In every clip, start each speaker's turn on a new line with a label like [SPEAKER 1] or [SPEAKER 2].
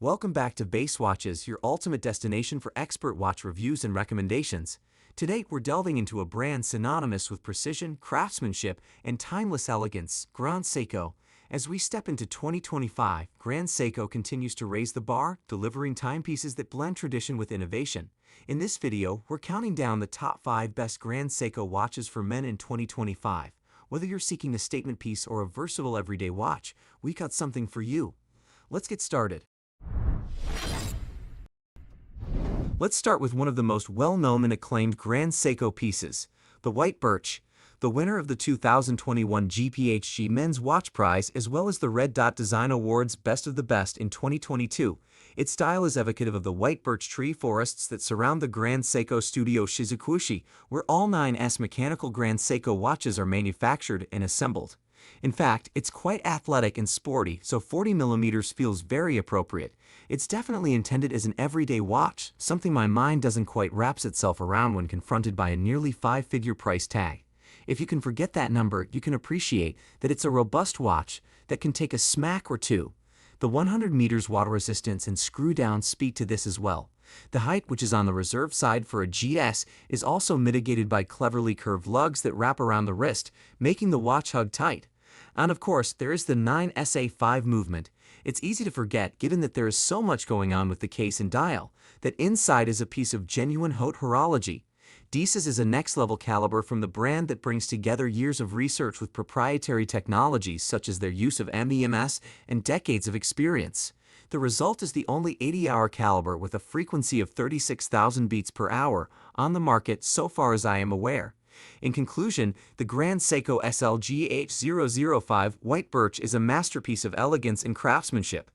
[SPEAKER 1] Welcome back to Base Watches, your ultimate destination for expert watch reviews and recommendations. Today, we're delving into a brand synonymous with precision, craftsmanship, and timeless elegance, Grand Seiko. As we step into 2025, Grand Seiko continues to raise the bar, delivering timepieces that blend tradition with innovation. In this video, we're counting down the top 5 best Grand Seiko watches for men in 2025. Whether you're seeking a statement piece or a versatile everyday watch, we got something for you. Let's get started. Let's start with one of the most well-known and acclaimed Grand Seiko pieces, the White Birch, the winner of the 2021 GPHG Men's Watch Prize as well as the Red Dot Design Awards Best of the Best in 2022. Its style is evocative of the white birch tree forests that surround the Grand Seiko Studio Shizukushi, where all 9S mechanical Grand Seiko watches are manufactured and assembled. In fact, it's quite athletic and sporty, so 40mm feels very appropriate. It's definitely intended as an everyday watch, something my mind doesn't quite wrap itself around when confronted by a nearly 5-figure price tag. If you can forget that number, you can appreciate that it's a robust watch that can take a smack or two. The 100 meters water resistance and screw down speak to this as well. The height, which is on the reserve side for a GS, is also mitigated by cleverly curved lugs that wrap around the wrist, making the watch hug tight. And of course, there is the 9SA5 movement. It's easy to forget, given that there is so much going on with the case and dial, that inside is a piece of genuine haute horology. Dieses is a next-level caliber from the brand that brings together years of research with proprietary technologies such as their use of MEMS and decades of experience. The result is the only 80-hour caliber with a frequency of 36,000 beats per hour on the market so far as I am aware. In conclusion, the Grand Seiko SLGH005 White Birch is a masterpiece of elegance and craftsmanship.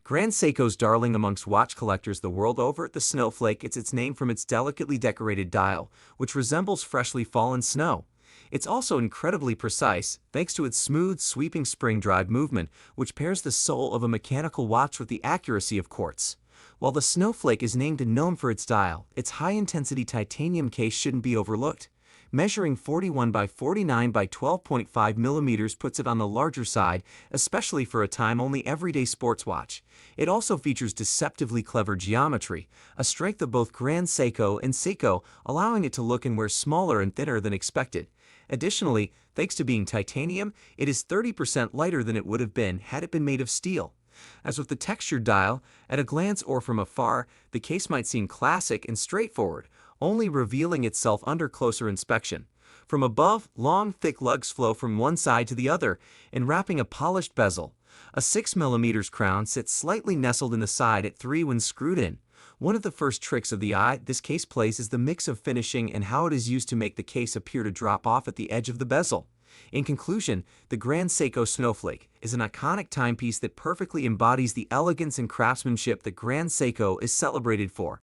[SPEAKER 1] Grand Seiko's darling amongst watch collectors the world over, the Snowflake gets its name from its delicately decorated dial, which resembles freshly fallen snow. It's also incredibly precise, thanks to its smooth, sweeping spring drive movement, which pairs the soul of a mechanical watch with the accuracy of quartz. While the Snowflake is named and known for its dial, its high-intensity titanium case shouldn't be overlooked. Measuring 41 by 49 by 12.5 millimeters puts it on the larger side, especially for a time-only everyday sports watch. It also features deceptively clever geometry, a strength of both Grand Seiko and Seiko, allowing it to look and wear smaller and thinner than expected. Additionally, thanks to being titanium, it is 30% lighter than it would have been had it been made of steel. As with the textured dial, at a glance or from afar, the case might seem classic and straightforward, only revealing itself under closer inspection. From above, long, thick lugs flow from one side to the other, enwrapping a polished bezel. A 6mm crown sits slightly nestled in the side at 3 when screwed in. One of the first tricks of the eye this case plays is the mix of finishing and how it is used to make the case appear to drop off at the edge of the bezel. In conclusion, the Grand Seiko Snowflake is an iconic timepiece that perfectly embodies the elegance and craftsmanship that Grand Seiko is celebrated for.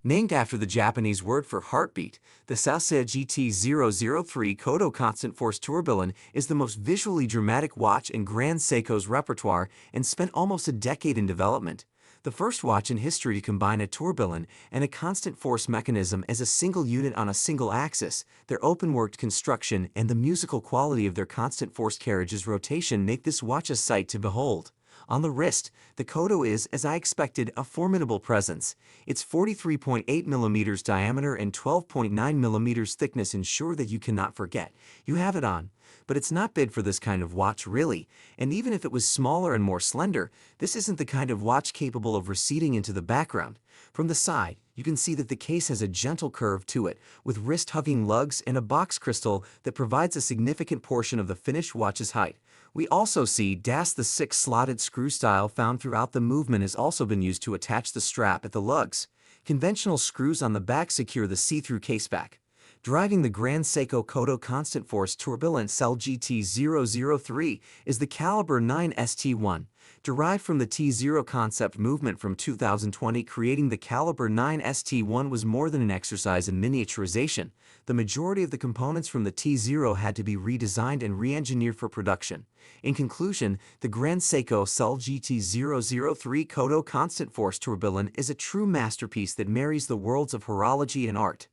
[SPEAKER 1] Named after the Japanese word for heartbeat, the Saisei GT003 Kodo Constant Force Tourbillon is the most visually dramatic watch in Grand Seiko's repertoire and spent almost a decade in development. The first watch in history to combine a tourbillon and a constant force mechanism as a single unit on a single axis, their open-worked construction and the musical quality of their constant force carriage's rotation make this watch a sight to behold. On the wrist, the Kodo is, as I expected, a formidable presence. Its 43.8mm diameter and 12.9mm thickness ensure that you cannot forget you have it on. But it's not bid for this kind of watch, really, and even if it was smaller and more slender, this isn't the kind of watch capable of receding into the background. From the side, you can see that the case has a gentle curve to it, with wrist-hugging lugs and a box crystal that provides a significant portion of the finished watch's height. We also see the 6-slotted screw style found throughout the movement has also been used to attach the strap at the lugs. Conventional screws on the back secure the see-through caseback. Driving the Grand Seiko Kodo Constant Force Tourbillon SLGT003 is the caliber 9ST1, derived from the T0 concept movement from 2020. Creating the caliber 9ST1 was more than an exercise in miniaturization. The majority of the components from the T0 had to be redesigned and re-engineered for production. In conclusion, the Grand Seiko SLGT003 Kodo Constant Force Tourbillon is a true masterpiece that marries the worlds of horology and art.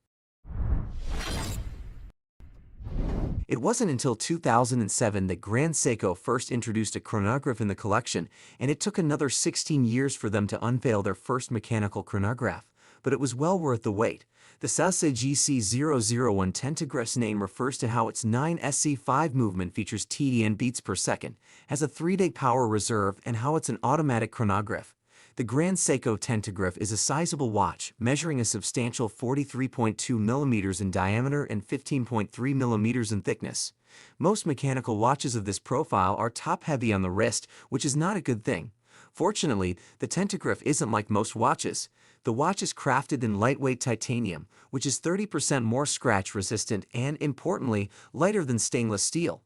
[SPEAKER 1] It wasn't until 2007 that Grand Seiko first introduced a chronograph in the collection, and it took another 16 years for them to unveil their first mechanical chronograph. But it was well worth the wait. The Seiko GC001 Tentagraph's name refers to how its 9SC5 movement features TDN beats per second, has a 3-day power reserve, and how it's an automatic chronograph. The Grand Seiko Tentagraph is a sizable watch, measuring a substantial 43.2 mm in diameter and 15.3 mm in thickness. Most mechanical watches of this profile are top-heavy on the wrist, which is not a good thing. Fortunately, the Tentagraph isn't like most watches. The watch is crafted in lightweight titanium, which is 30% more scratch-resistant and, importantly, lighter than stainless steel.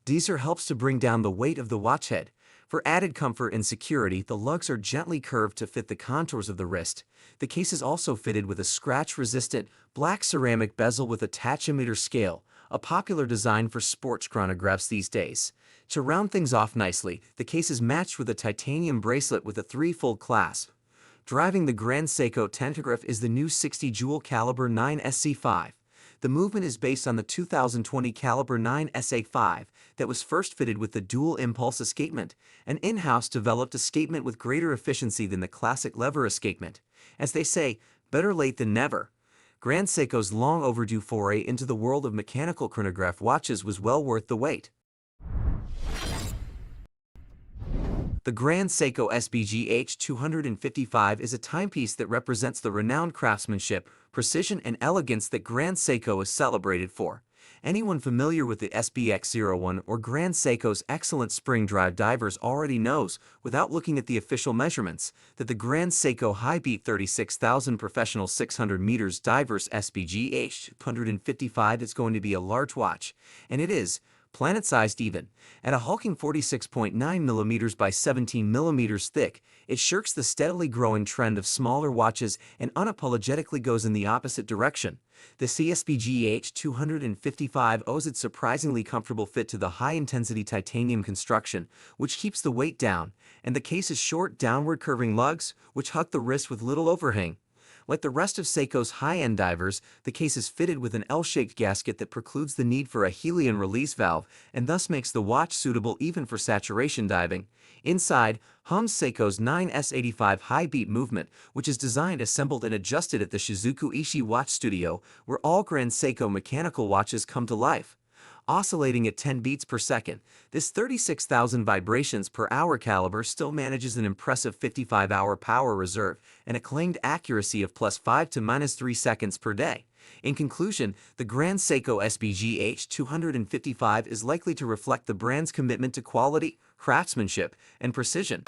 [SPEAKER 1] Deezer helps to bring down the weight of the watch head. For added comfort and security, the lugs are gently curved to fit the contours of the wrist. The case is also fitted with a scratch-resistant, black ceramic bezel with a tachymeter scale, a popular design for sports chronographs these days. To round things off nicely, the case is matched with a titanium bracelet with a 3-fold clasp. Driving the Grand Seiko Tentagraph is the new 60-jewel caliber 9SC5. The movement is based on the 2020 caliber 9SA5 that was first fitted with the dual impulse escapement, an in-house developed escapement with greater efficiency than the classic lever escapement. As they say, better late than never. Grand Seiko's long overdue foray into the world of mechanical chronograph watches was well worth the wait. The Grand Seiko SBGH 255 is a timepiece that represents the renowned craftsmanship, precision, and elegance that Grand Seiko is celebrated for. Anyone familiar with the SBX01 or Grand Seiko's excellent spring drive divers already knows, without looking at the official measurements, that the Grand Seiko High-Beat 36,000 Professional 600 meters Divers SBGH 255 is going to be a large watch, and it is planet-sized even. At a hulking 46.9 mm by 17 mm thick, it shirks the steadily growing trend of smaller watches and unapologetically goes in the opposite direction. The CSBGH 255 owes its surprisingly comfortable fit to the high-intensity titanium construction, which keeps the weight down, and the case's short downward curving lugs, which hug the wrist with little overhang. Like the rest of Seiko's high-end divers, the case is fitted with an L-shaped gasket that precludes the need for a Helion release valve and thus makes the watch suitable even for saturation diving. Inside, hums Seiko's 9S85 high-beat movement, which is designed, assembled, and adjusted at the Shizuku Ishii Watch Studio, where all Grand Seiko mechanical watches come to life. Oscillating at 10 beats per second, this 36,000 vibrations per hour caliber still manages an impressive 55-hour power reserve and a claimed accuracy of +5 to -3 seconds per day. In conclusion, the Grand Seiko SBGH 255 is likely to reflect the brand's commitment to quality, craftsmanship, and precision.